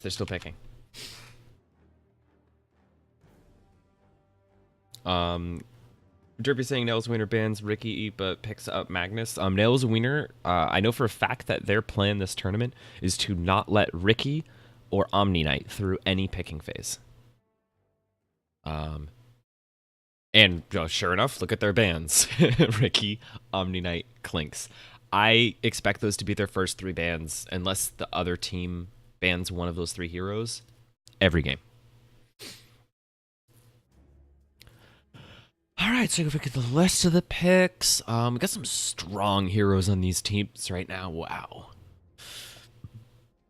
They're still picking. Derpy saying Nails Wiener bans Ricky but picks up Magnus. Nails Wiener, I know for a fact that their plan this tournament is to not let Ricky or Omni Knight through any picking phase. And sure enough, look at their bans. Ricky, Omni Knight, Clinks. I expect those to be their first 3 bans unless the other team bans one of those 3 heroes every game. All right, so if we get the rest of the picks, we got some strong heroes on these teams right now. Wow.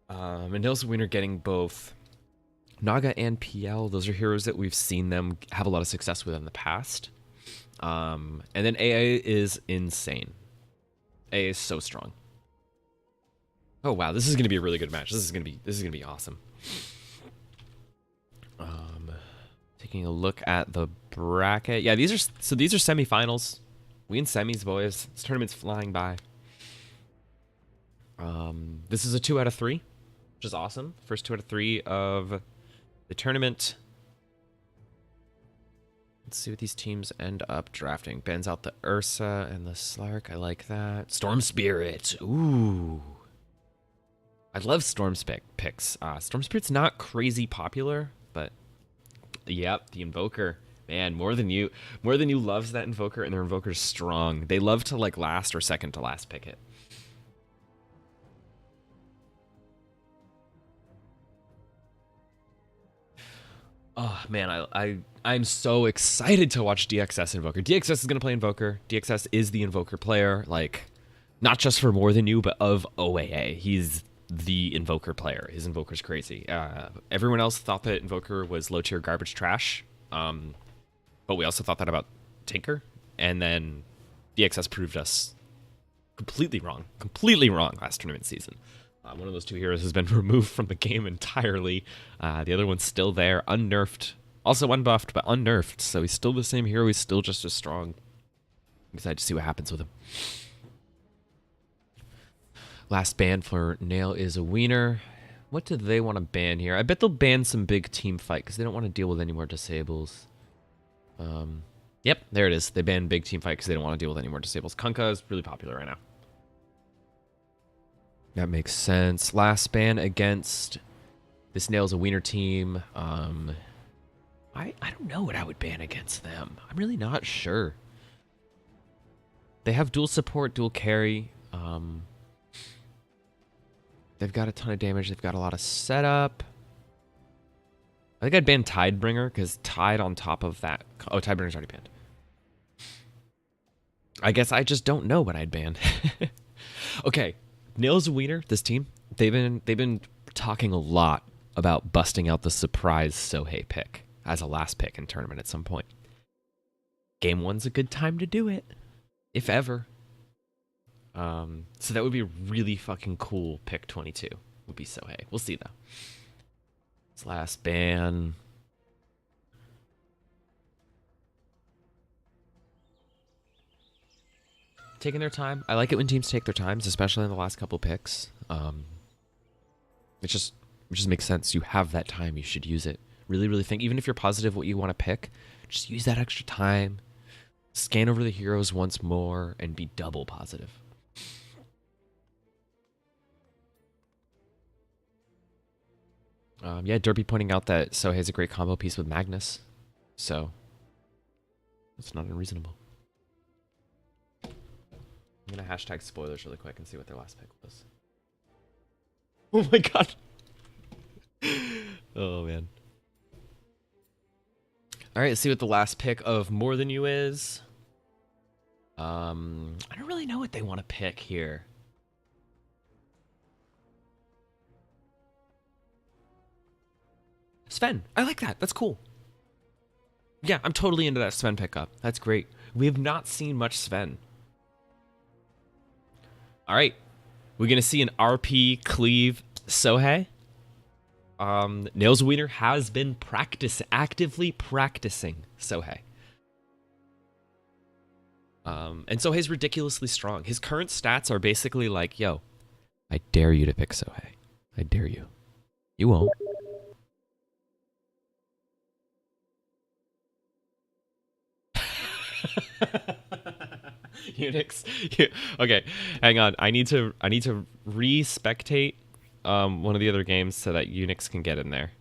And Nils Wiener getting both Naga and PL. Those are heroes that we've seen them have a lot of success with in the past. And then AA is insane. AA is so strong. Oh wow, this is gonna be a really good match. This is gonna be awesome. Taking a look at the bracket. Yeah, these are semifinals. We in semis, boys. This tournament's flying by. This is a 2 out of 3, which is awesome. First 2 out of 3 of the tournament. Let's see what these teams end up drafting. Bans out the Ursa and the Slark. I like that. Storm Spirit. Ooh. I love Storm picks. Storm Spirit's not crazy popular, but yep, the Invoker. Man, more than you loves that Invoker, and their Invoker's strong. They love to like last or second to last pick it. Oh man, I'm so excited to watch DXS Invoker. DXS is gonna play Invoker. DXS is the Invoker player, like not just for More Than You, but of OAA. He's the Invoker player. His Invoker's crazy. Everyone else thought that Invoker was low tier garbage trash, but we also thought that about Tinker, and then DXS proved us completely wrong last tournament season. One of those 2 heroes has been removed from the game entirely. The other one's still there, unnerfed. Also unbuffed, but unnerfed. So he's still the same hero. He's still just as strong. I'm excited to see what happens with him. Last ban for Nail is a Wiener. What do they want to ban here? I bet they'll ban some big team fight because they don't want to deal with any more disables. Yep, there it is. They banned big team fight because they don't want to deal with any more disables. Kunkka is really popular right now. That makes sense. Last ban against this Nail's a Wiener team. I don't know what I would ban against them. I'm really not sure. They have dual support, dual carry. They've got a ton of damage. They've got a lot of setup. I think I'd ban Tidebringer because Tide on top of that. Oh, Tidebringer's already banned. I guess I just don't know what I'd ban. Okay. Nails Wiener, this team, they've been talking a lot about busting out the surprise Sohei pick as a last pick in tournament at some point. Game 1's a good time to do it, if ever. So that would be really fucking cool. Pick 22 would be Sohei. We'll see though. This last ban. Taking their time. I like it when teams take their times, especially in the last couple picks. It just makes sense. You have that time. You should use it. Really, really think. Even if you're positive what you want to pick, just use that extra time. Scan over the heroes once more and be double positive. Yeah, Derpy pointing out that Sohei has a great combo piece with Magnus. So, that's not unreasonable. I'm going to hashtag spoilers really quick and see what their last pick was. Oh my god. Oh, man. All right, let's see what the last pick of More Than You is. I don't really know what they want to pick here. Sven. I like that. That's cool. Yeah, I'm totally into that Sven pickup. That's great. We have not seen much Sven. All right. We're going to see an RP cleave Sohei. Nails Wiener has been actively practicing Sohei. And Sohei's ridiculously strong. His current stats are basically like, yo, I dare you to pick Sohei. I dare you. You won't. Unix. Okay, hang on. I need to re-spectate one of the other games so that Unix can get in there.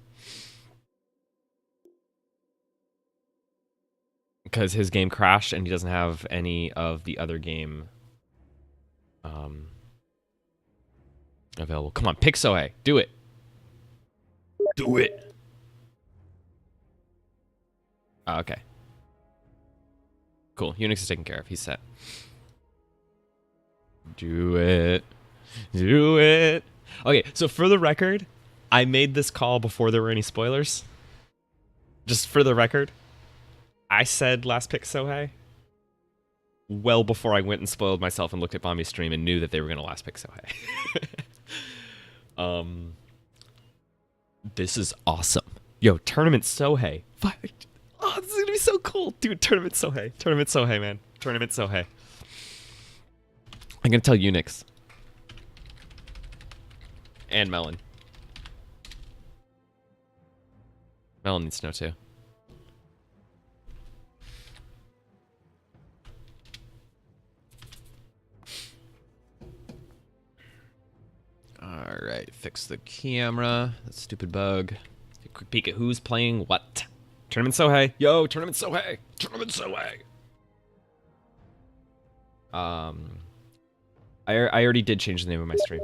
Because his game crashed and he doesn't have any of the other game available. Come on, pick Sohei. Do it. Do it. Oh, okay. Cool. Unix is taken care of. He's set. Do it. Do it. Okay, so for the record, I made this call before there were any spoilers. Just for the record, I said last pick Sohei well before I went and spoiled myself and looked at Bombi's stream and knew that they were going to last pick Sohei. This is awesome. Yo, Tournament Sohei. Oh, this is going to be so cool. Dude, Tournament Sohei. Tournament Sohei, man. Tournament Sohei. I'm going to tell Unix. And Melon. Melon needs to know too. Alright, fix the camera. That stupid bug. A quick peek at who's playing what. Tournament Sohei. Yo, Tournament Sohei. Tournament Sohei. I already did change the name of my stream.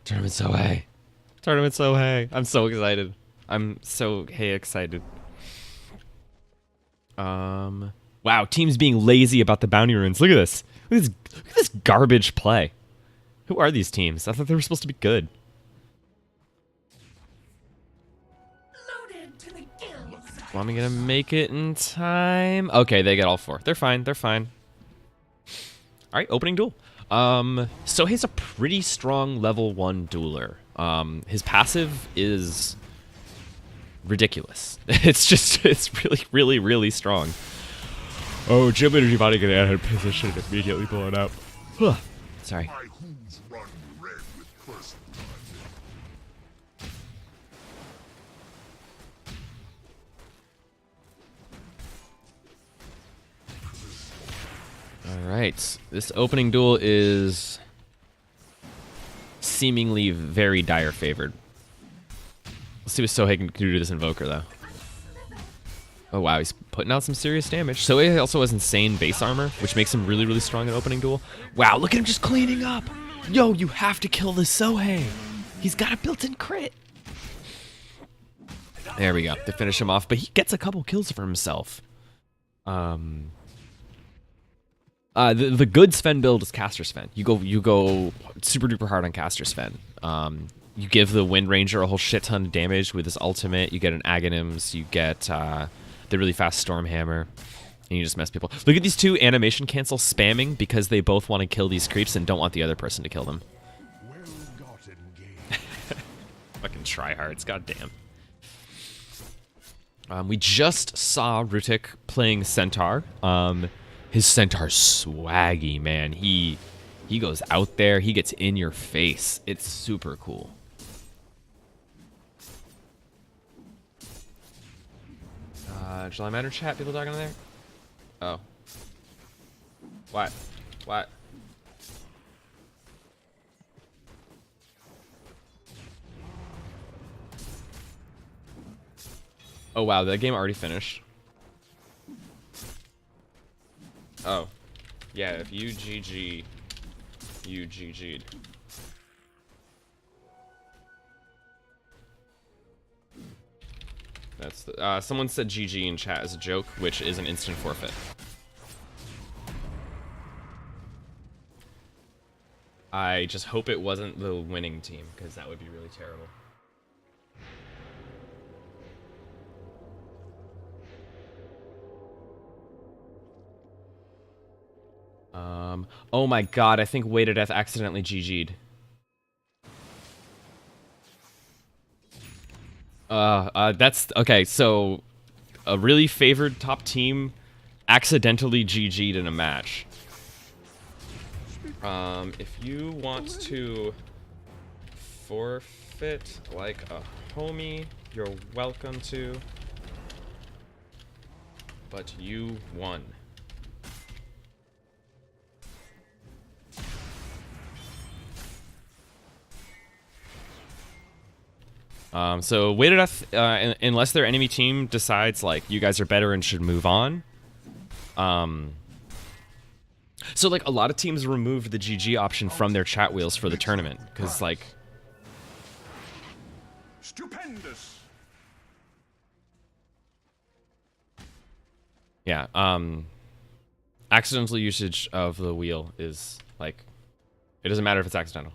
Tournament Sohei. Tournament Sohei. I'm so excited. I'm so excited. Wow, teams being lazy about the bounty runes. Look at this. Look at this garbage play. Who are these teams? I thought they were supposed to be good. Well, I'm gonna make it in time. Okay, they get all four. They're fine. They're fine. All right, opening duel. Sohei's a pretty strong level 1 dueler. His passive is ridiculous. It's really, really strong. Oh, Gym Energy Body getting out of position and immediately blowing up. Sorry. Alright, this opening duel is seemingly very dire favored. Let's see what Sohei can do to this Invoker, though. Oh wow, he's putting out some serious damage. Sohei also has insane base armor, which makes him really, really strong in opening duel. Wow, look at him just cleaning up! Yo, you have to kill this Sohei! He's got a built-in crit! There we go, to finish him off, but he gets a couple kills for himself. The good Sven build is Caster Sven. You go super duper hard on Caster Sven. You give the Wind Ranger a whole shit ton of damage with his ultimate. You get an Aghanims. You get the really fast Storm Hammer, and you just mess people. Look at these two animation cancel spamming because they both want to kill these creeps and don't want the other person to kill them. Fucking tryhards, goddamn. We just saw Rutik playing Centaur. His Centaur's swaggy, man. He goes out there. He gets in your face. It's super cool. July Minor chat, people talking in there? Oh. What? What? Oh wow, that game already finished. Oh. Yeah, if you GG, you GG'd. That's the, someone said GG in chat as a joke, which is an instant forfeit. I just hope it wasn't the winning team, because that would be really terrible. Oh my god, I think Way to Death accidentally GG'd. That's okay. So, a really favored top team accidentally GG'd in a match. If you want to forfeit like a homie, you're welcome to. But you won. So wait it unless their enemy team decides like you guys are better and should move on. So like a lot of teams removed the GG option from their chat wheels for the tournament because like. Stupendous. Yeah. Accidental usage of the wheel is like, it doesn't matter if it's accidental.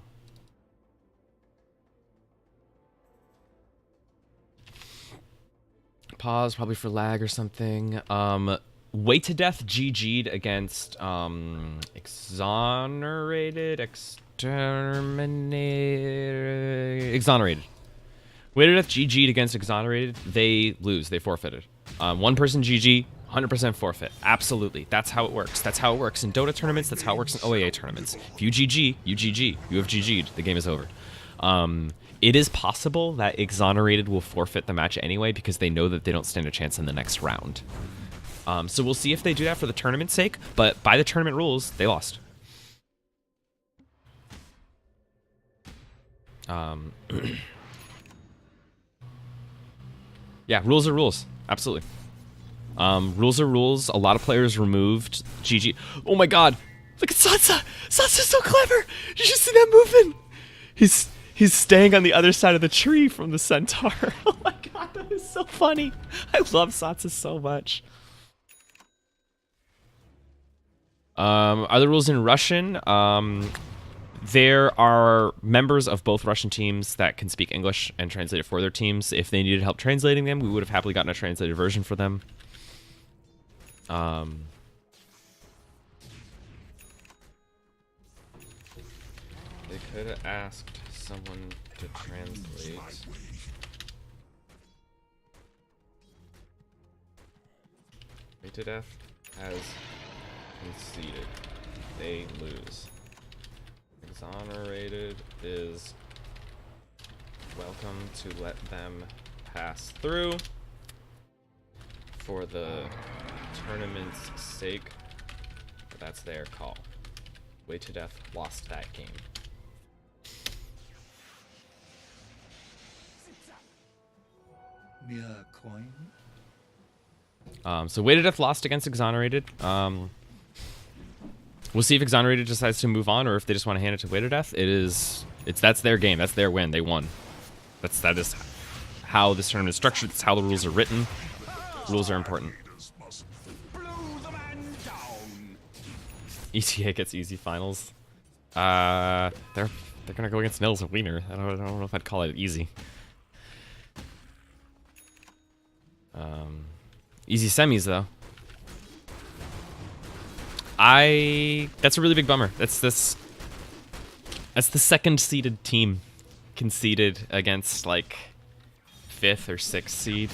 Pause, probably for lag or something. Way to Death GG'd against Exonerated. Way to Death GG'd against Exonerated. They lose. They forfeited. One person GG, 100% forfeit. Absolutely. That's how it works. That's how it works in Dota tournaments. That's how it works in OAA tournaments. If you GG, you GG. You have GG'd. The game is over. It is possible that Exonerated will forfeit the match anyway because they know that they don't stand a chance in the next round. So we'll see if they do that for the tournament's sake, but by the tournament rules, they lost. Yeah, rules are rules. Absolutely. Rules are rules. A lot of players removed GG. Oh my god! Look at Sansa! Sansa's so clever! Did you see that movement? He's staying on the other side of the tree from the centaur. Oh my god, that is so funny. I love Sansa so much. Other rules in Russian. There are members of both Russian teams that can speak English and translate it for their teams. If they needed help translating them, we would have happily gotten a translated version for them. They could have asked someone to translate. Way to Death has conceded. They lose. Exonerated is welcome to let them pass through for the tournament's sake. But that's their call. Way to Death lost that game. Mere coin. So Way to Death lost against Exonerated. We'll see if Exonerated decides to move on or if they just want to hand it to Way to Death. That's their game. That's their win. They won. That is how this tournament is structured. That's how the rules are written. Rules are important. ETA gets easy finals. They're gonna go against Nils and Wiener. I don't know if I'd call it easy. Easy semis though. That's a really big bummer. That's the second seeded team conceded against like 5th or 6th seed.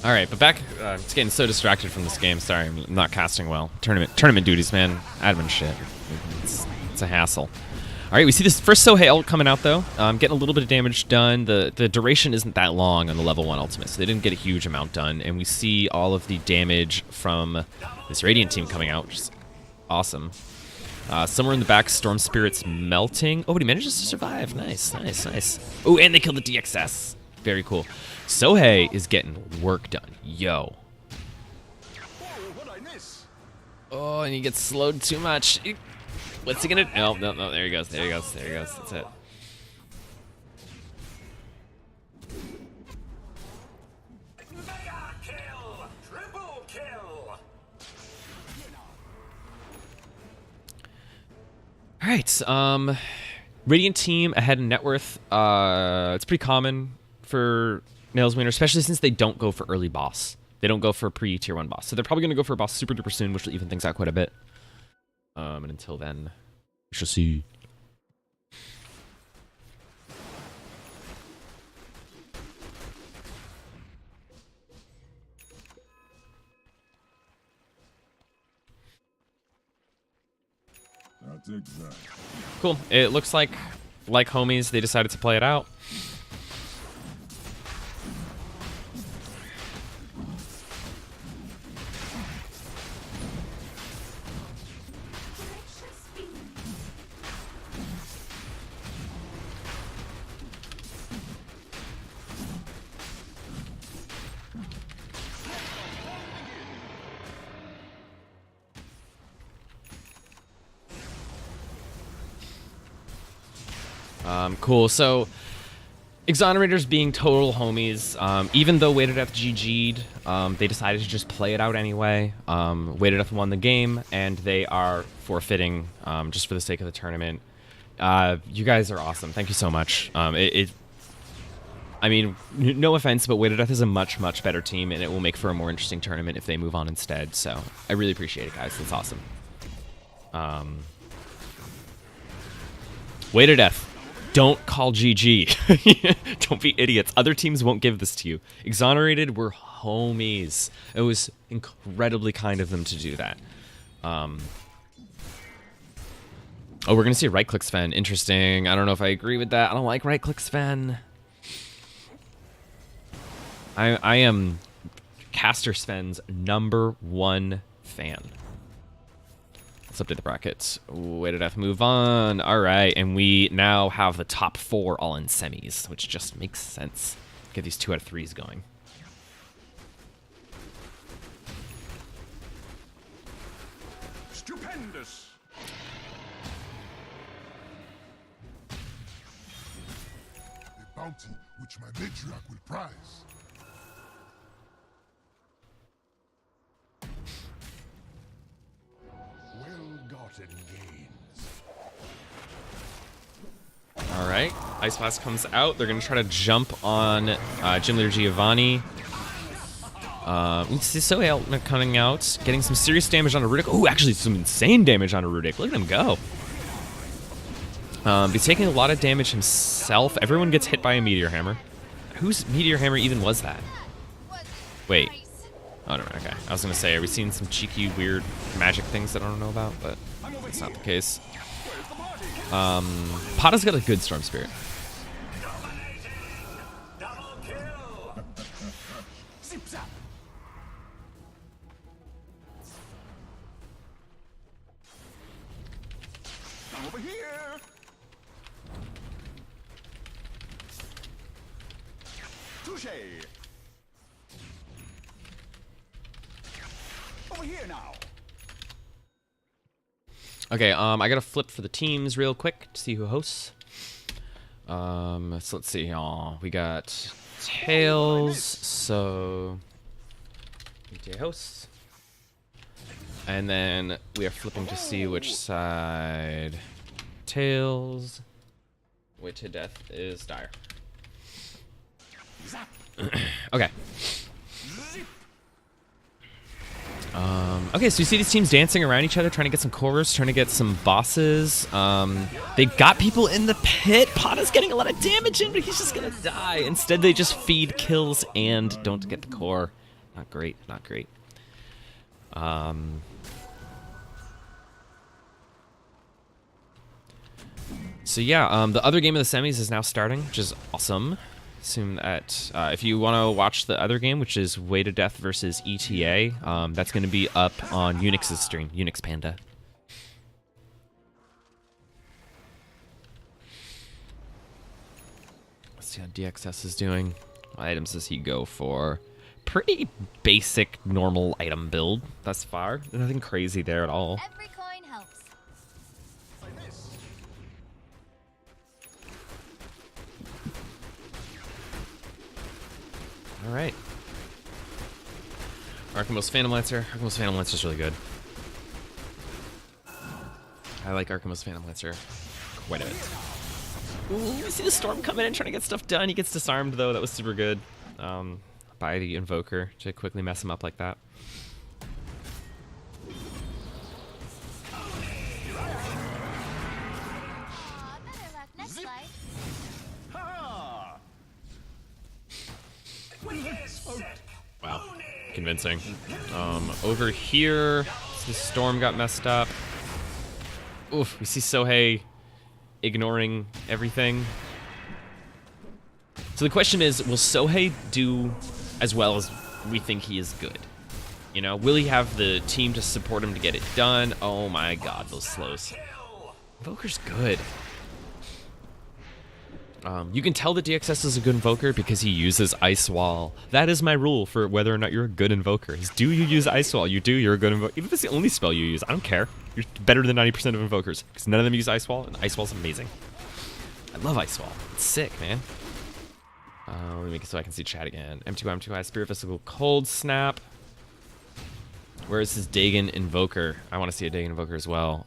All right, but back. It's getting so distracted from this game. Sorry, I'm not casting well. Tournament duties, man. Admin shit. It's a hassle. All right, we see this first Sohei ult coming out though. Getting a little bit of damage done. The duration isn't that long on the level 1 ultimate, so they didn't get a huge amount done. And we see all of the damage from this Radiant team coming out, which is awesome. Somewhere in the back, Storm Spirit's melting. Oh, but he manages to survive. Nice, nice, nice. Oh, and they killed the DXS. Very cool. Sohei is getting work done. Yo. Oh, and he gets slowed too much. What's he gonna do? Oh, no, there he goes. There he goes. There he goes. That's it. Mega kill! Triple kill! All right. Radiant team ahead in net worth. It's pretty common for Nails Wiener, especially since they don't go for early boss. They don't go for a pre-tier 1 boss. So they're probably going to go for a boss super duper soon, which will even things out quite a bit. And until then, we shall see. That's exact. Cool. It looks like homies, they decided to play it out. Cool. So, Exonerators being total homies, even though Waited Death GG'd, they decided to just play it out anyway. Waited Death won the game, and they are forfeiting just for the sake of the tournament. You guys are awesome. Thank you so much. I mean, no offense, but Waited Death is a much, much better team, and it will make for a more interesting tournament if they move on instead. So, I really appreciate it, guys. It's awesome. Waited Death. Don't call GG. Don't be idiots. Other teams won't give this to you. Exonerated were homies. It was incredibly kind of them to do that. Oh, we're going to see right-click Sven. Interesting. I don't know if I agree with that. I don't like right-click Sven. I am Caster Sven's #1 fan. Let's update the brackets. Waited Death move on. All right, and we now have the top 4 all in semis, which just makes sense. Get these 2 out of 3s going. Stupendous. A bounty which my matriarch will prize. Well-gotten gains. All right, Ice Blast comes out. They're gonna try to jump on Gym Leader Giovanni. We see Sohail coming out, getting some serious damage on a Rudik. Oh, actually some insane damage on a Rudik. Look at him go. He's taking a lot of damage himself. Everyone gets hit by a Meteor Hammer. Whose Meteor Hammer even was that? Wait. Oh, no, okay. I was gonna say, are we seeing some cheeky, weird magic things that I don't know about? But that's not the case. Pata's got a good Storm Spirit. Double kill. Zip zap. Come over here. Touche. Over here now. Okay, I gotta flip for the teams real quick to see who hosts. So let's see. We got Tails, so MTY hosts. And then we are flipping to see which side Tails. Waited Death is Dire. Okay. Okay, so you see these teams dancing around each other, trying to get some cores, trying to get some bosses. They got people in the pit. Pata's getting a lot of damage in, but he's just gonna die. Instead, they just feed kills and don't get the core. Not great, not great. So yeah, the other game of the semis is now starting, which is awesome. Assume that if you want to watch the other game, which is Waited Death versus ETA, that's going to be up on Unix's stream, Unix Panda. Let's see how DXS is doing. What items does he go for? Pretty basic, normal item build thus far. Nothing crazy there at all. Every coin helps. All right. Archimos Phantom Lancer. Archimos Phantom Lancer is really good. I like Archimos Phantom Lancer quite a bit. Ooh, we see the Storm coming in trying to get stuff done. He gets disarmed though. That was super good. by the Invoker to quickly mess him up like that. Aw, better luck next Zip. fight. Ha! Wow, convincing. Over here, the storm got messed up. Oof, we see Sohei ignoring everything. So the question is, will Sohei do as well as we think he is good? You know, will he have the team to support him to get it done? Oh my god, those slows. Invoker's good. You can tell that DXS is a good Invoker because he uses Ice Wall. That is my rule for whether or not you're a good Invoker. Is do you use Ice Wall? You do, you're a good Invoker. Even if it's the only spell you use, I don't care. You're better than 90% of Invokers because none of them use Ice Wall, and Ice Wall's amazing. I love Ice Wall. It's sick, man. Let me make it so I can see chat again. MTY, Spirit Physical, Cold Snap. Where is his Dagon Invoker? I want to see a Dagon Invoker as well.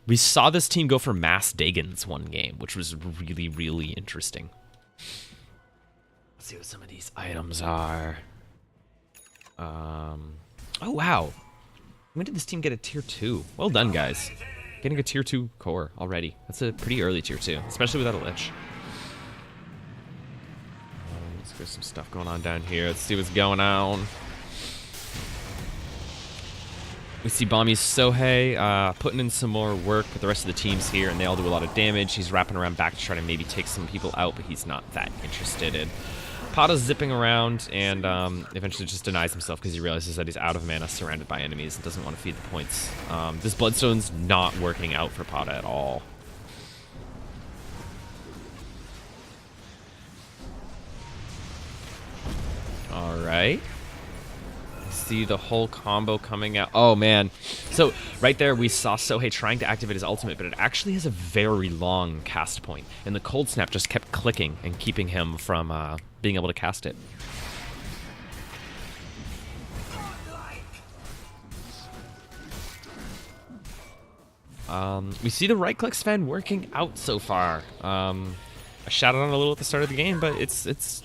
We saw this team go for mass Dagons one game, which was really, really interesting. Let's see what some of these items are. Oh, wow. When did this team get a tier 2? Well done, guys. Getting a tier 2 core already. That's a pretty early tier 2, especially without a Lich. There's some stuff going on down here. Let's see what's going on. We see Bami's Sohei putting in some more work with the rest of the teams here, and they all do a lot of damage. He's wrapping around back to try to maybe take some people out, but he's not that interested in. Pata's zipping around and eventually just denies himself because he realizes that he's out of mana, surrounded by enemies, and doesn't want to feed the points. This Bloodstone's not working out for Pata at all. All right. See the whole combo coming out. Oh, man. So right there, we saw Sohei trying to activate his ultimate, but it actually has a very long cast point, and the Cold Snap just kept clicking and keeping him from being able to cast it. We see the right-click Sven working out so far. I shouted on it a little at the start of the game, but it's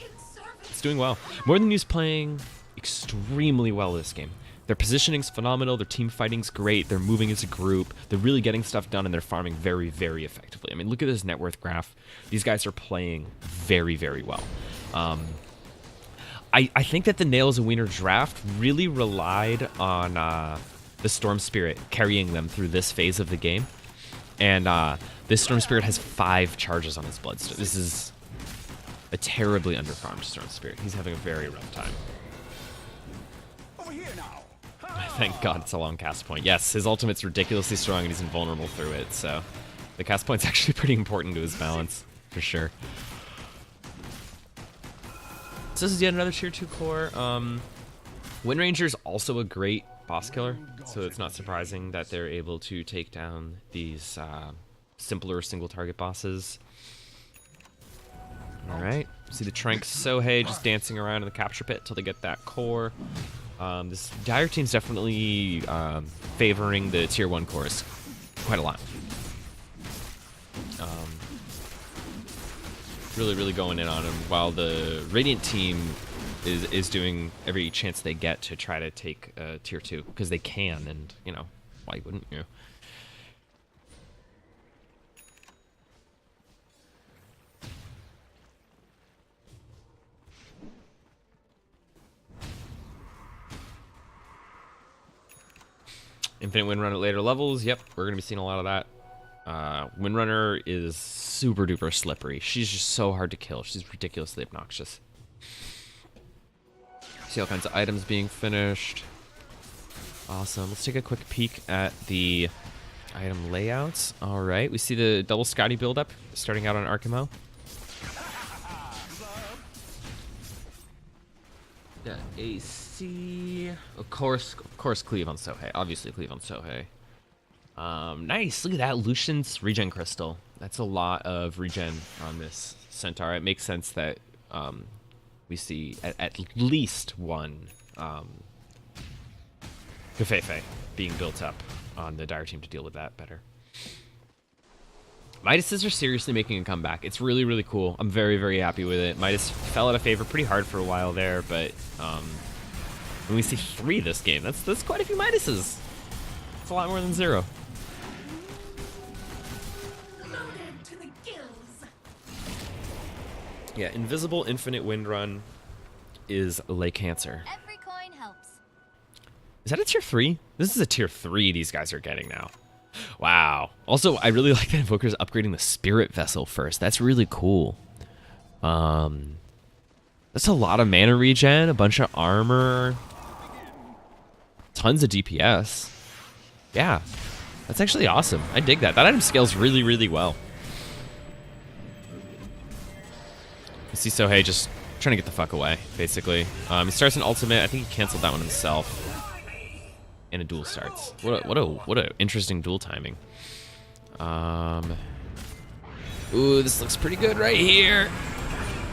doing well. More Than You's playing extremely well this game. Their positioning's phenomenal, their team fighting's great, they're moving as a group, they're really getting stuff done, and they're farming very, very effectively. I mean, look at this net worth graph. These guys are playing very, very well. I think that the Nails and Wiener draft really relied on the Storm Spirit carrying them through this phase of the game. And this Storm Spirit has 5 charges on his Bloodstone. This is a terribly underfarmed Storm Spirit. He's having a very rough time. Over here now. Thank God it's a long cast point. Yes, his ultimate's ridiculously strong and he's invulnerable through it, so the cast point's actually pretty important to his balance, for sure. So this is yet another tier 2 core. Wind Ranger's also a great boss killer, so it's not surprising that they're able to take down these simpler single target bosses. Alright, see the Trank Sohei just dancing around in the capture pit until they get that core. This Dire team's definitely favoring the tier 1 cores quite a lot. Really, really going in on him, while the Radiant team is doing every chance they get to try to take tier 2, because they can, and, you know, why wouldn't you? Infinite Windrunner at later levels. Yep, we're going to be seeing a lot of that. Windrunner is super duper slippery. She's just so hard to kill. She's ridiculously obnoxious. See all kinds of items being finished. Awesome. Let's take a quick peek at the item layouts. All right, we see the double Scotty buildup starting out on Arkemo. Got AC. Of course, cleave on Sohei. Obviously, cleave on Sohei. Nice. Look at that Lucian's regen crystal. That's a lot of regen on this centaur. It makes sense that we see at least one Kafefe being built up on the Dire team to deal with that better. Midases are seriously making a comeback. It's really, really cool. I'm very, very happy with it. Midas fell out of favor pretty hard for a while there, but when we see 3 this game, that's quite a few Midases. It's a lot more than 0. Yeah, Invisible Infinite Wind Run is Lake Cancer. Every coin helps. Is that a tier 3? This is a tier 3 these guys are getting now. Wow. Also, I really like that Invoker's upgrading the Spirit Vessel first. That's really cool. That's a lot of mana regen, a bunch of armor, tons of DPS. Yeah, that's actually awesome. I dig that. That item scales really, really well. You see Sohei just trying to get the fuck away, basically. He starts an ultimate. I think he canceled that one himself. And a duel starts. What a interesting duel timing. Ooh, this looks pretty good right here.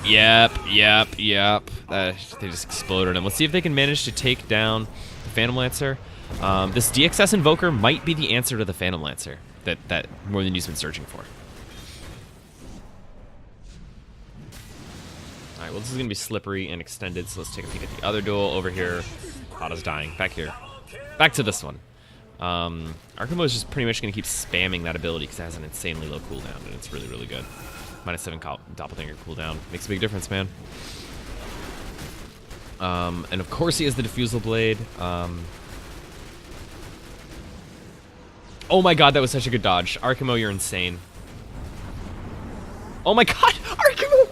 Yep. They just exploded him. Let's see if they can manage to take down the Phantom Lancer. This DXS Invoker might be the answer to the Phantom Lancer that More Than You's been searching for. Alright, well this is going to be slippery and extended, so let's take a peek at the other duel over here. Hada's dying. Back here. Back to this one. Archimo is just pretty much going to keep spamming that ability because it has an insanely low cooldown, and it's really, really good. -7 Doppelganger cooldown. Makes a big difference, man. And of course he has the Diffusal Blade. Oh my god, that was such a good dodge. Archimo, you're insane. Oh my god, Archimo!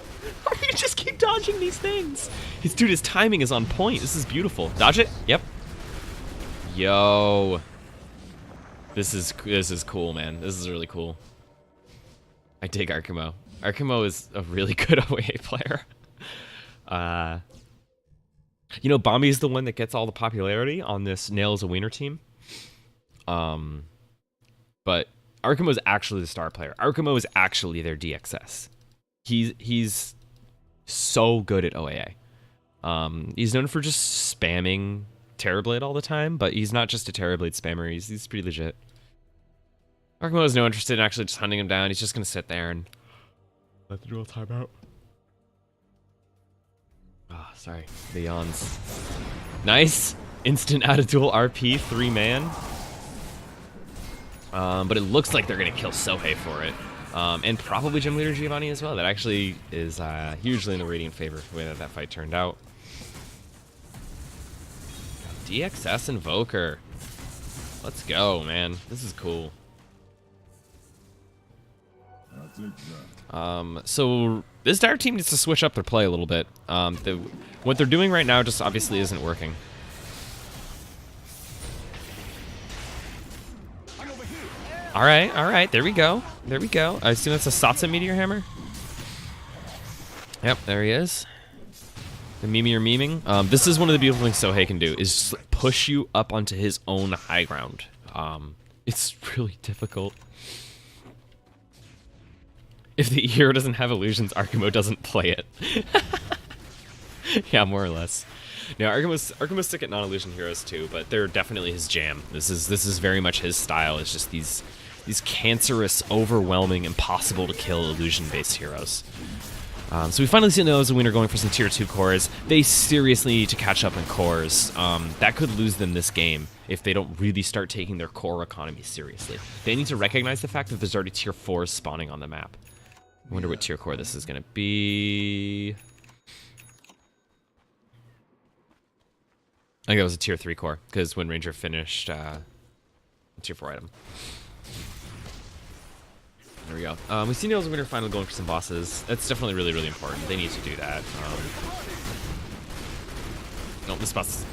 You just keep dodging these things. Dude, his timing is on point. This is beautiful. Dodge it? Yep. Yo. This is cool, man. This is really cool. I dig Archimo. Archimo is a really good OAA player. You know, Bombi is the one that gets all the popularity on this Nails a Wiener team. But Archimo is actually the star player. Archimo is actually their DXS. He's so good at OAA. He's known for just spamming Terrorblade all the time, but he's not just a Terrorblade spammer. He's pretty legit. Archimo has no interest in actually just hunting him down. He's just gonna sit there and let the duel time out. Ah, oh, sorry. The yawns. Nice. Instant out of duel RP, 3-man. But it looks like they're gonna kill Sohei for it. And probably Gym Leader Giovanni as well. That actually is hugely in the Radiant favor the way that fight turned out. DXS Invoker. Let's go, man. This is cool. So this dire team needs to switch up their play a little bit. What they're doing right now just obviously isn't working. All right, there we go. I assume that's a Satsa Meteor Hammer. Yep, there he is. The Mimi or memeing. This is one of the beautiful things Sohei can do, is just push you up onto his own high ground. It's really difficult. If the hero doesn't have illusions, Archimo doesn't play it. Yeah, more or less. Now, Archimo's sick at non-illusion heroes too, but they're definitely his jam. This is very much his style. It's just these cancerous, overwhelming, impossible to kill illusion-based heroes. So we finally see those when we're going for some tier 2 cores. They seriously need to catch up in cores. That could lose them this game if they don't really start taking their core economy seriously. They need to recognize the fact that there's already tier 4s spawning on the map. I wonder what tier core this is going to be. I think it was a tier 3 core, because when Ranger finished a tier 4 item. There we go. We see Nails Winter finally going for some bosses. That's definitely really, really important. They need to do that. No, this boss is...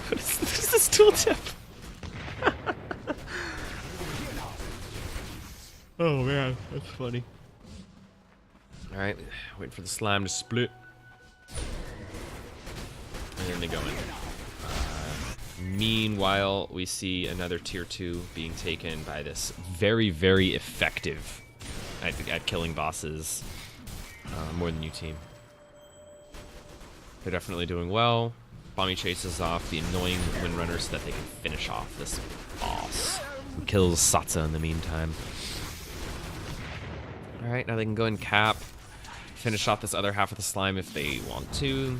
What is this tooltip? Oh man, that's funny. Alright, wait for the slime to split. And then they go in. Meanwhile, we see another tier 2 being taken by this very, very effective at killing bosses More Than You team. They're definitely doing well. Bombi chases off the annoying Windrunner so that they can finish off this boss, who kills Satsa in the meantime. Alright, now they can go and cap. Finish off this other half of the slime if they want to.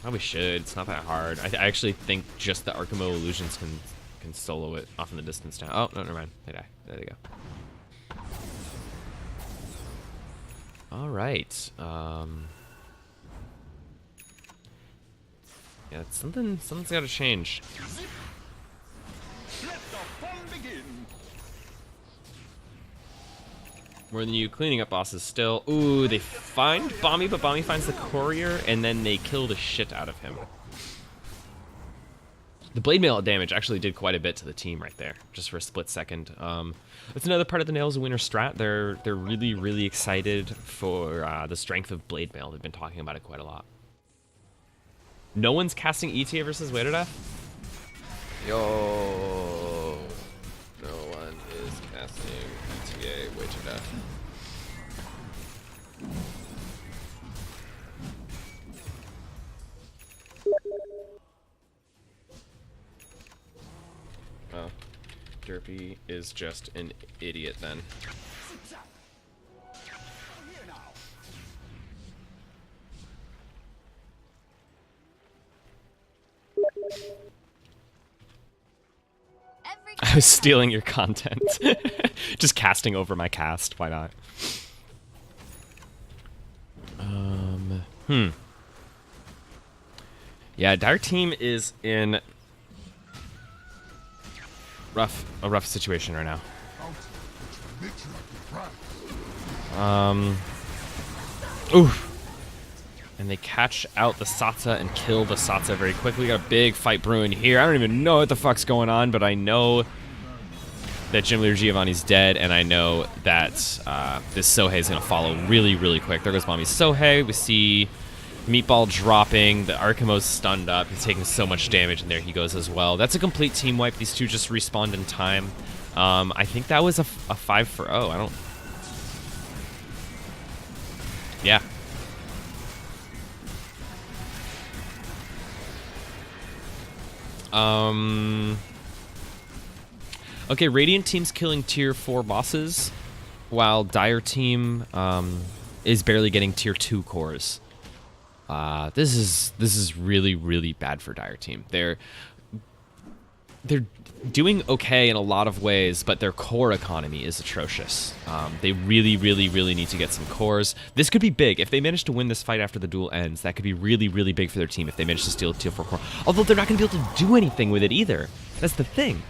Probably should. It's not that hard. I actually think just the Archimo illusions can solo it off in the distance now. Oh, no, never mind. They die. There they go. Alright. Yeah, something's gotta change. Let the fun begin. More than you cleaning up bosses still. Ooh, they find Bomby, but Bomby finds the courier, and then they kill the shit out of him. The blade mail damage actually did quite a bit to the team right there, just for a split second. That's another part of the Nails of Winter strat. They're really, really excited for the strength of blade mail. They've been talking about it quite a lot. No one's casting ETA versus Way to Death? Yo. No one is casting ETA Way to Death. Oh. Derpy is just an idiot then. Here now. Every I was stealing your content. Just casting over my cast. Why not? Yeah, Dire Team is in a rough situation right now. Bounty, which my matriarch will prize. Oof. And they catch out the Satsa and kill the Satsa very quickly. We got a big fight brewing here. I don't even know what the fuck's going on, but I know that Gym Leader Giovanni's dead, and I know that this Sohei is going to follow really, really quick. There goes Mommy's Sohei. We see Meatball dropping. The Archimo's stunned up. He's taking so much damage, and there he goes as well. That's a complete team wipe. These two just respawned in time. I think that was a 5-0. I don't... Yeah. Okay, Radiant Team's killing tier 4 bosses, while Dire Team is barely getting tier 2 cores. This is really, really bad for Dire Team. They're doing okay in a lot of ways, but their core economy is atrocious. They really, really, really need to get some cores. This could be big. If they manage to win this fight after the duel ends, that could be really, really big for their team if they manage to steal tier 4 core. Although they're not going to be able to do anything with it either. That's the thing.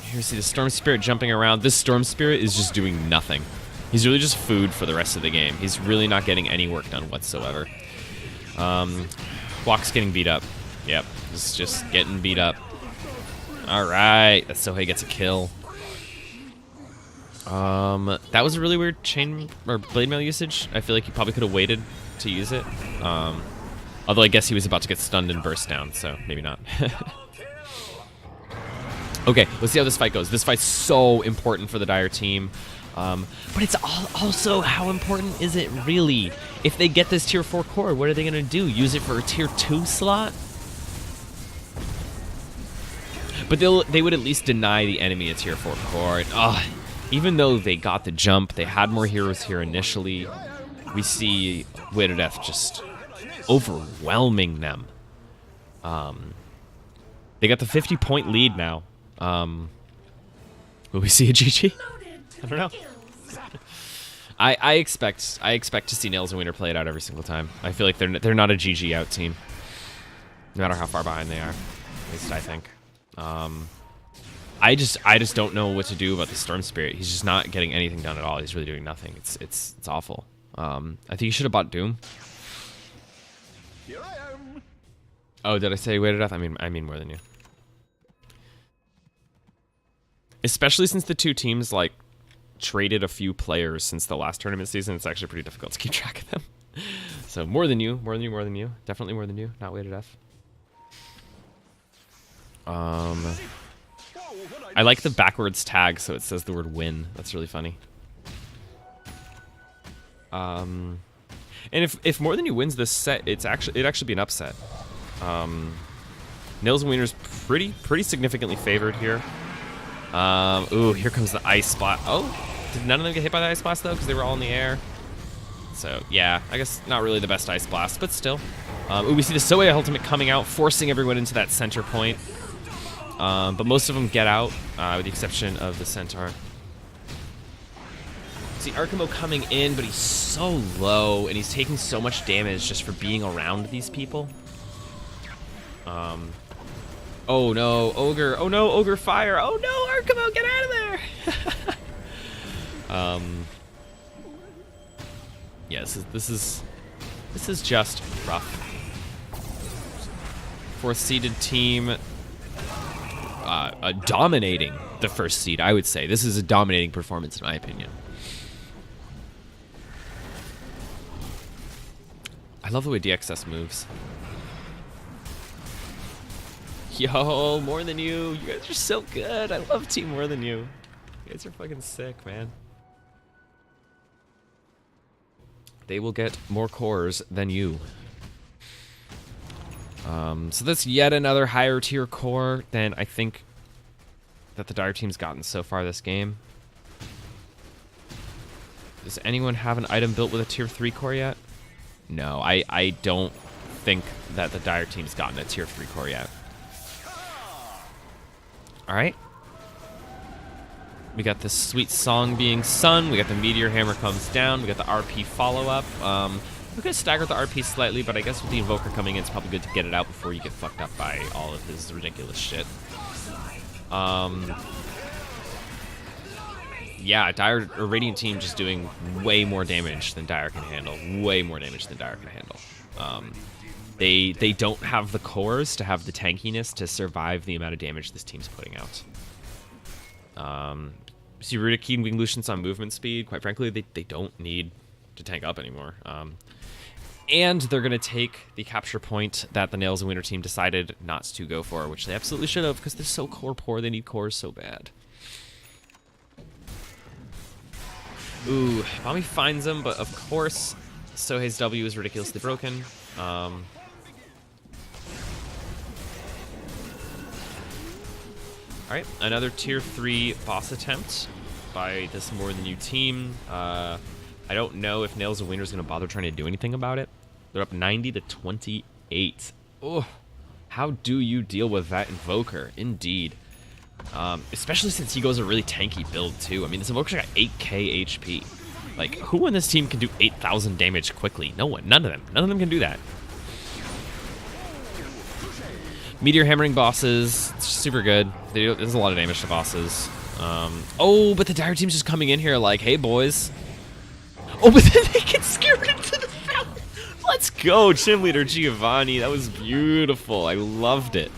Here we see the Storm Spirit jumping around. This Storm Spirit is just doing nothing. He's really just food for the rest of the game. He's really not getting any work done whatsoever. Walk's getting beat up. Yep, he's just getting beat up. Alright, that Sohei gets a kill. That was a really weird chain or blade mail usage. I feel like he probably could have waited to use it. Although I guess he was about to get stunned and burst down, so maybe not. Okay, let's see how this fight goes. This fight's so important for the Dire Team. But it's also, how important is it really? If they get this tier 4 core, what are they going to do? Use it for a tier 2 slot? But they would at least deny the enemy a tier 4 core. And, even though they got the jump, they had more heroes here initially. We see Way to Death just overwhelming them. They got the 50-point lead now. Will we see a GG? I don't know. I expect to see Nails and Wiener play it out every single time. I feel like they're not a GG out team, no matter how far behind they are. At least I think. I just don't know what to do about the Storm Spirit. He's just not getting anything done at all. He's really doing nothing. It's awful. I think you should have bought Doom. Here I am. Oh, did I say Way to Death? I mean more than you. Especially since the two teams like traded a few players since the last tournament season, it's actually pretty difficult to keep track of them. So more than you. Definitely more than you. Not Way to Death. I like the backwards tag, so it says the word win. That's really funny. And if more than you wins this set, it'd actually be an upset. Nails and Wiener's pretty significantly favored here. Ooh, here comes the ice spot. Oh, Did none of them get hit by the Ice Blast, though, because they were all in the air? So, yeah, I guess not really the best Ice Blast, but still. Ooh, we see the OAA ultimate coming out, forcing everyone into that center point. But most of them get out, with the exception of the Centaur. See Arkamo coming in, but he's so low, and he's taking so much damage just for being around these people. Oh no, Ogre. Oh no, Ogre fire. Oh no, Arkamo, get out of there. Yeah, this is just rough. 4th seeded team dominating the 1st seed, I would say. This is a dominating performance in my opinion. I love the way DXS moves. Yo, more than you. You guys are so good. I love Team More Than You. You guys are fucking sick, man. They will get more cores than you. So that's yet another higher tier core than I think that the Dire team's gotten so far this game. Does anyone have an item built with a tier 3 core yet? No, I don't think that the Dire team's gotten a tier 3 core yet. Alright. We got this sweet song being sung. We got the Meteor Hammer comes down. We got the RP follow-up. We could stagger the RP slightly, but I guess with the Invoker coming in, it's probably good to get it out before you get fucked up by all of his ridiculous shit. Yeah, Dire or Radiant team just doing way more damage than Dire can handle. Way more damage than Dire can handle. They don't have the cores to have the tankiness to survive the amount of damage this team's putting out. See Rudic and Wing Lucians on movement speed. Quite frankly, they don't need to tank up anymore. And they're going to take the capture point that the Nails and Winter team decided not to go for, which they absolutely should have, because they're so core poor. They need cores so bad. Ooh, Bami finds him, but of course, Sohei's W is ridiculously broken. Alright, another tier 3 boss attempt by this More Than You team. I don't know if Nails and Winter is going to bother trying to do anything about it. They're up 90 to 28. Oh, how do you deal with that Invoker? Indeed. Especially since he goes a really tanky build, too. I mean, this Invoker's got 8k HP. Like, who on this team can do 8,000 damage quickly? No one. None of them. None of them can do that. Meteor hammering bosses. It's super good. There's a lot of damage to bosses. Oh, but the Dire team's just coming in here like, hey, boys. Oh, but then they get scared into the fountain. Let's go, Gym Leader Giovanni. That was beautiful. I loved it.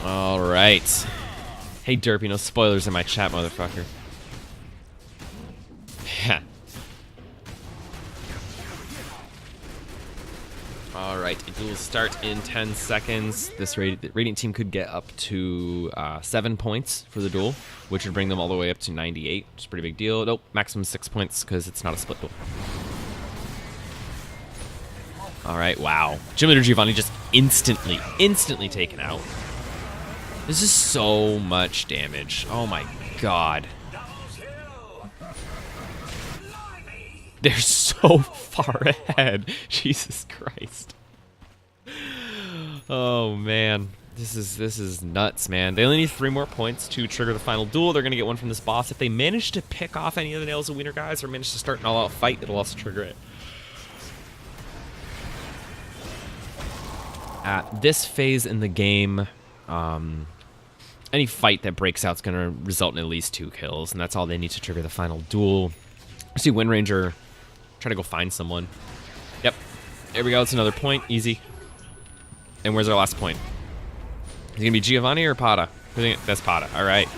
All right. Hey, Derpy, no spoilers in my chat, motherfucker. Yeah. All right, it will start in 10 seconds. This Radiant team could get up to 7 points for the duel, which would bring them all the way up to 98, which is a pretty big deal. Nope, maximum 6 points because it's not a split duel. All right, wow. Gym Leader Giovanni just instantly taken out. This is so much damage. Oh my god. They're so far ahead. Jesus Christ. Oh man. This is nuts, man. They only need 3 more points to trigger the final duel. They're gonna get one from this boss. If they manage to pick off any of the Nails and Wiener guys or manage to start an all-out fight, it'll also trigger it. At this phase in the game, any fight that breaks out is going to result in at least 2 kills, and that's all they need to trigger the final duel. I see Wind Ranger try to go find someone. Yep. There we go. It's another point. Easy. And where's our last point? Is it going to be Giovanni or Pada? I think that's Pada. All right.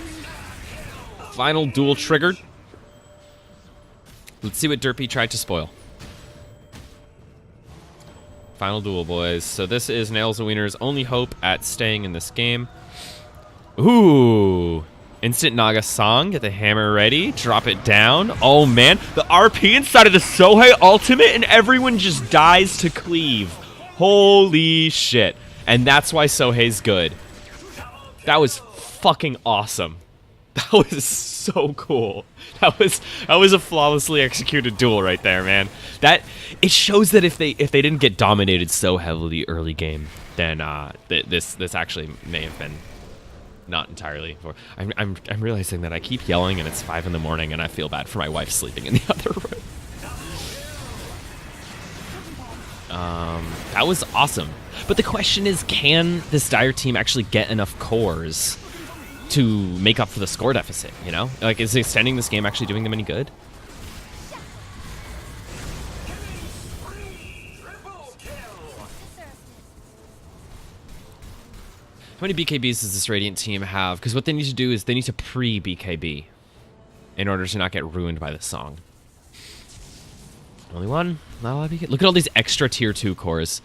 Final duel triggered. Let's see what Derpy tried to spoil. Final duel, boys. So this is Nails and Wiener's only hope at staying in this game. Ooh. Instant Naga song. Get the hammer ready. Drop it down. Oh, man. The RP inside of the Sohei ultimate, and everyone just dies to cleave. Holy shit. And that's why Sohei's good. That was fucking awesome. That was so cool. That was a flawlessly executed duel right there, man. That it shows that if they didn't get dominated so heavily early game, then this actually may have been not entirely. I'm realizing that I keep yelling and it's 5 in the morning and I feel bad for my wife sleeping in the other room. That was awesome. But the question is, can this Dire team actually get enough cores to make up for the score deficit, you know? Like, is extending this game actually doing them any good? How many BKBs does this Radiant team have? Because what they need to do is they need to pre-BKB in order to not get ruined by the song. Only one. Not a lot of BKB. Look at all these extra tier 2 cores.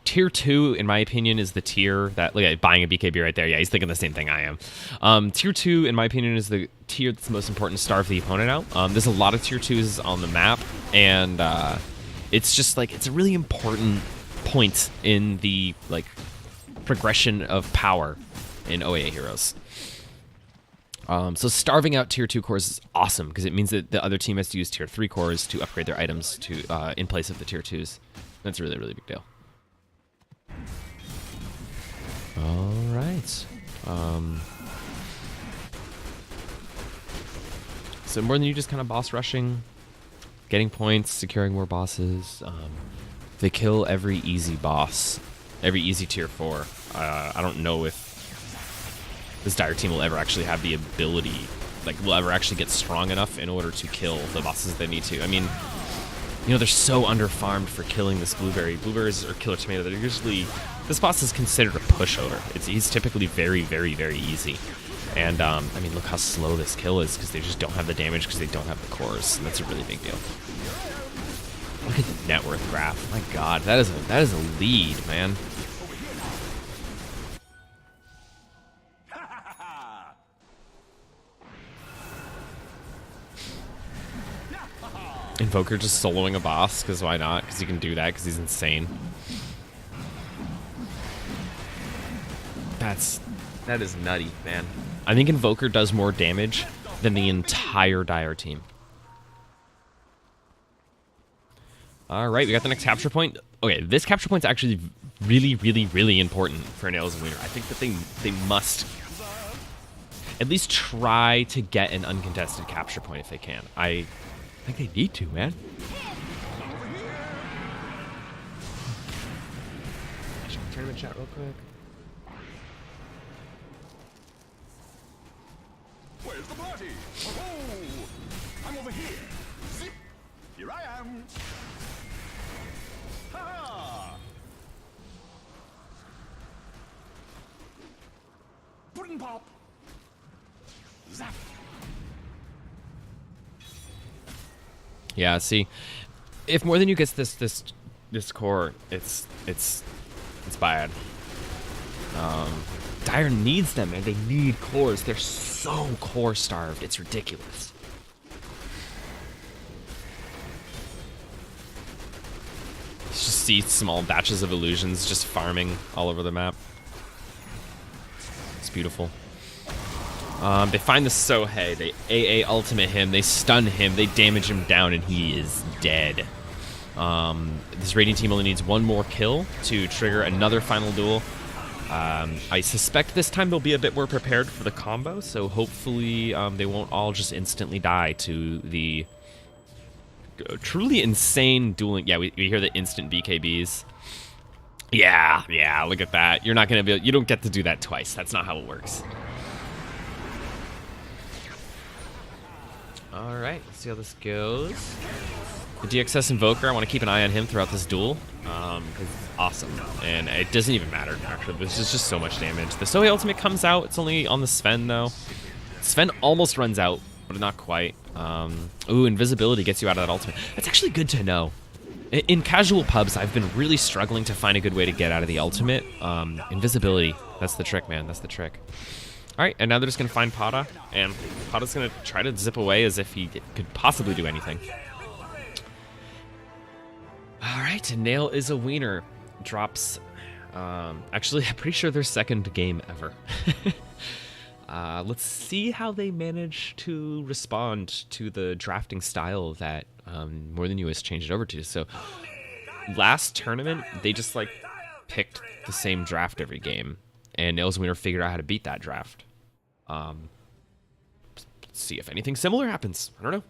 Tier 2, in my opinion, is the tier that... Look at buying a BKB right there. Yeah, he's thinking the same thing I am. Tier 2, in my opinion, is the tier that's most important to starve the opponent out. There's a lot of tier 2s on the map, and it's just like... It's a really important point in the, like, progression of power in OAA heroes. So starving out tier 2 cores is awesome because it means that the other team has to use tier 3 cores to upgrade their items to in place of the tier 2s. That's a really, really big deal. All right. So more than you just kind of boss rushing, getting points, securing more bosses. They kill every easy boss, every easy tier 4. I don't know if this Dire team will ever actually have the ability, like, will ever actually get strong enough in order to kill the bosses they need to. I mean, you know, they're so underfarmed for killing this blueberry. Blueberries or killer tomato, they're usually... This boss is considered a pushover. He's typically very, very, very easy. And, I mean, look how slow this kill is because they just don't have the damage because they don't have the cores. And that's a really big deal. Look at the net worth graph. My God, that is a lead, man. Invoker just soloing a boss, because why not? Because he can do that, because he's insane. That is nutty, man. I think Invoker does more damage than the entire Dire team. Alright, we got the next capture point. Okay, this capture point's actually really, really, really important for Nails and Wiener. I think that they must at least try to get an uncontested capture point if they can. I think they need to, man. Tournament chat real quick. Where's the party? Oh, I'm over here. Zip. Here I am. Ha! Pudding pop. Zap. Yeah, see, if more than you gets this core, it's bad. Dire needs them, man. They need cores. They're so core starved. It's ridiculous. Just see small batches of illusions just farming all over the map. It's beautiful. They find the Sohei, they AA ultimate him, they stun him, they damage him down, and he is dead. This Radiant team only needs one more kill to trigger another final duel. I suspect this time they'll be a bit more prepared for the combo, so hopefully they won't all just instantly die to the truly insane dueling. Yeah, we hear the instant BKBs. Yeah, look at that. You're not gonna be. You don't get to do that twice. That's not how it works. All right, let's see how this goes. The DXS Invoker, I want to keep an eye on him throughout this duel, because it's awesome. And it doesn't even matter, actually. This is just so much damage. The Sohei ultimate comes out. It's only on the Sven, though. Sven almost runs out, but not quite. Ooh, invisibility gets you out of that ultimate. That's actually good to know. In casual pubs, I've been really struggling to find a good way to get out of the ultimate. Invisibility, that's the trick, man. That's the trick. All right, and now they're just going to find Pada, and Pada's going to try to zip away as if he could possibly do anything. All right, Nail is a wiener. Drops Actually, I'm pretty sure their second game ever. Let's see how they manage to respond to the drafting style that More Than You has changed it over to. So last tournament, they just like picked the same draft every game, and Nails Winner figured out how to beat that draft. Let's see if anything similar happens. I don't know.